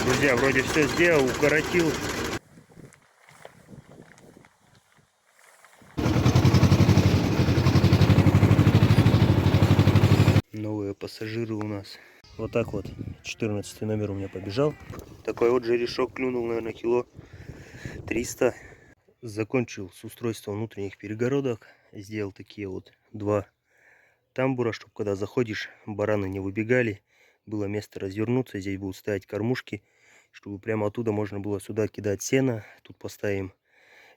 Друзья, вроде все сделал, укоротил. Новые пассажиры у нас. Вот так вот. 14 номер у меня побежал. Такой вот жерешок клюнул, наверное, кило 300. Закончил с устройством внутренних перегородок. Сделал такие вот два тамбура, чтобы когда заходишь, бараны не выбегали. Было место развернуться. Здесь будут стоять кормушки, чтобы прямо оттуда можно было сюда кидать сено. Тут поставим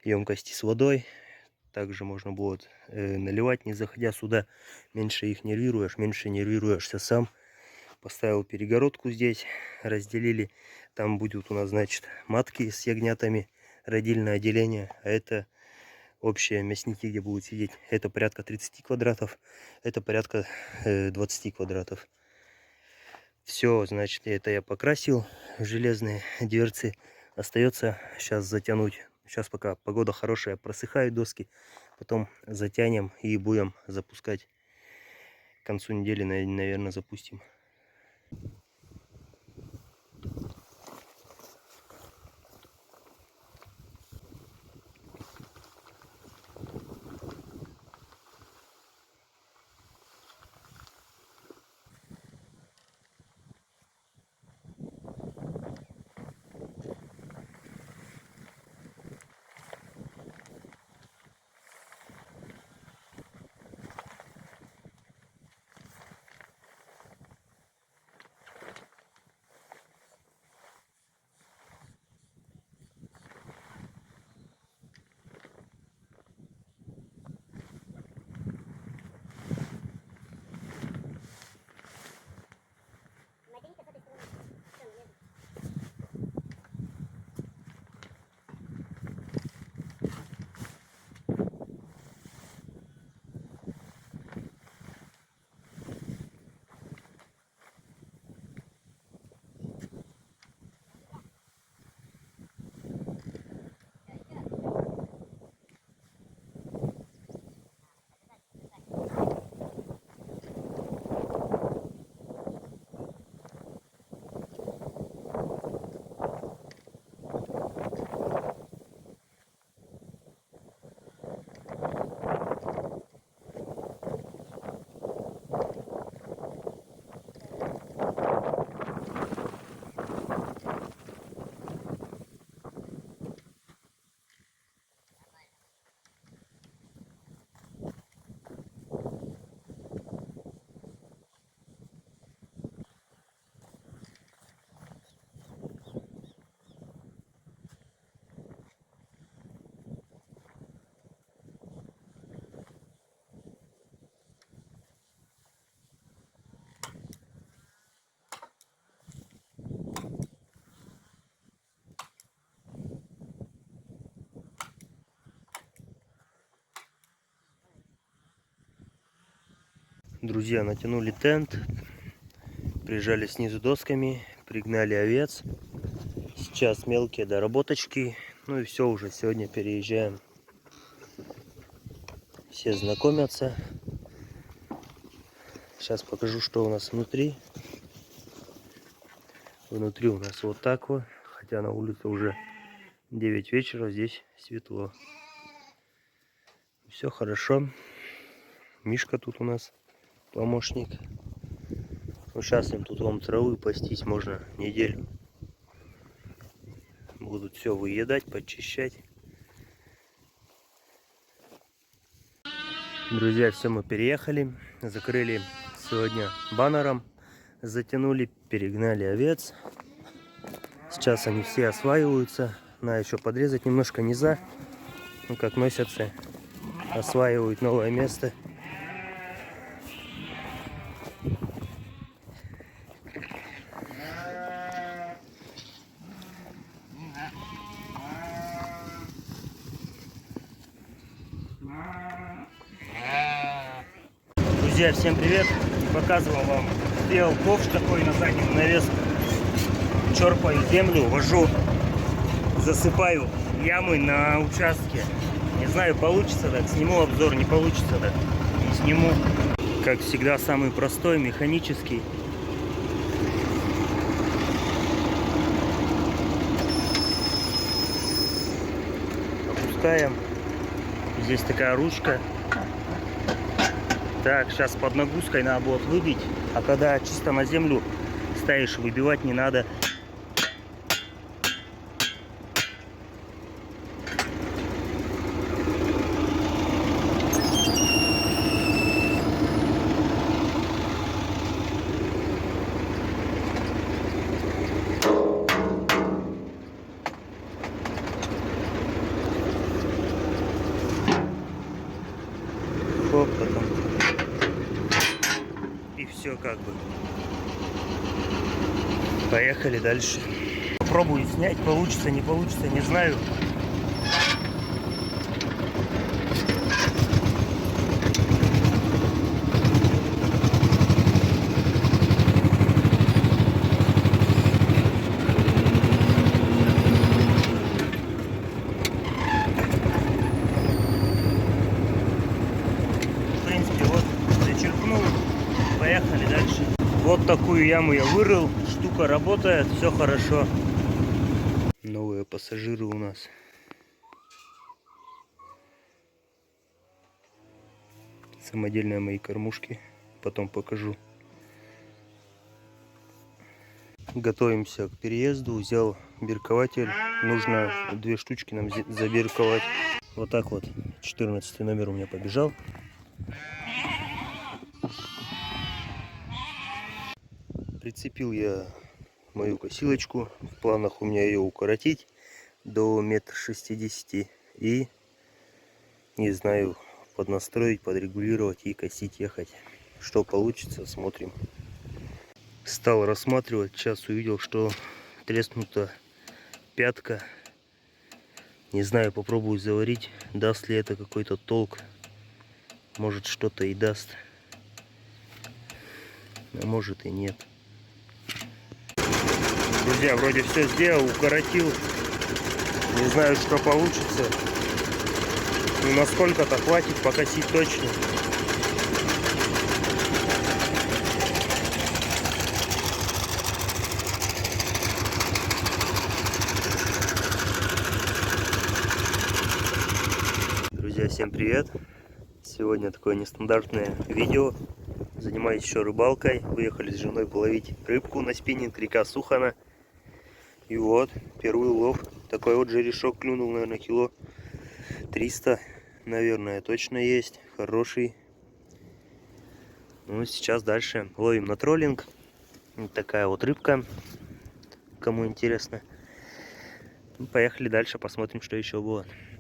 емкости с водой. Также можно будет наливать, не заходя сюда. Меньше их нервируешь, меньше нервируешься сам. Поставил перегородку здесь, разделили. Там будет у нас, значит, матки с ягнятами, родильное отделение. А это общие мясники, где будут сидеть. Это порядка 30 квадратов, это порядка 20 квадратов. Все, значит, это я покрасил. Железные дверцы. Остается сейчас затянуть. Сейчас пока погода хорошая, просыхают доски. Потом затянем и будем запускать. К концу недели, наверное, запустим. Друзья, натянули тент, прижали снизу досками, пригнали овец. Сейчас мелкие доработочки. Ну и все, уже сегодня переезжаем. Все знакомятся. Сейчас покажу, что у нас внутри. Внутри у нас вот так вот. Хотя на улице уже 9 вечера, здесь светло. Все хорошо. Мишка тут у нас помощник. Ну, сейчас им тут вам травы пастись можно неделю. Будут все выедать, подчищать. Друзья, все, мы переехали. Закрыли сегодня баннером. Затянули, перегнали овец. Сейчас они все осваиваются. Надо еще подрезать немножко низа. Ну, как носятся. Осваивают новое место. Друзья, всем привет! Показывал вам, сделал ковш такой на заднем навес. Черпаю землю, вожу, засыпаю ямы на участке. Не знаю, получится так, сниму обзор, не получится так, не сниму. Как всегда, самый простой, механический. опускаем. Здесь такая ручка. Так, сейчас под нагрузкой надо будет выбить. А когда чисто на землю ставишь, выбивать не надо. Хоп, потом. И все как бы. Поехали дальше. Попробую снять, получится, не получится, не знаю. В принципе, вот зачерпнул. Поехали дальше. Вот такую яму я вырыл. Штука работает, все хорошо. Новые пассажиры у нас. Самодельные мои кормушки. Потом покажу. Готовимся к переезду. Взял биркователь. Нужно 2 штучки нам забирковать. Вот так вот. 14 номер у меня побежал. Прицепил я мою косилочку. В планах у меня ее укоротить до 1,60 м. И, не знаю, поднастроить, подрегулировать и косить, ехать. Что получится, смотрим. Стал рассматривать. Сейчас увидел, что треснута пятка. Не знаю, попробую заварить. Даст ли это какой-то толк. Может, что-то и даст. А может и нет. Друзья, вроде все сделал, укоротил. Не знаю, что получится. Ну, насколько-то хватит покосить точно. Друзья, всем привет! Сегодня такое нестандартное видео. Занимаюсь еще рыбалкой. Выехали с женой половить рыбку на спиннинг, река Сухана. И вот, первый улов. Такой вот жерешок клюнул, наверное, кило 300, наверное, точно есть. Хороший. Ну, сейчас дальше ловим на троллинг. Вот такая вот рыбка. Кому интересно. Поехали дальше, посмотрим, что еще будет.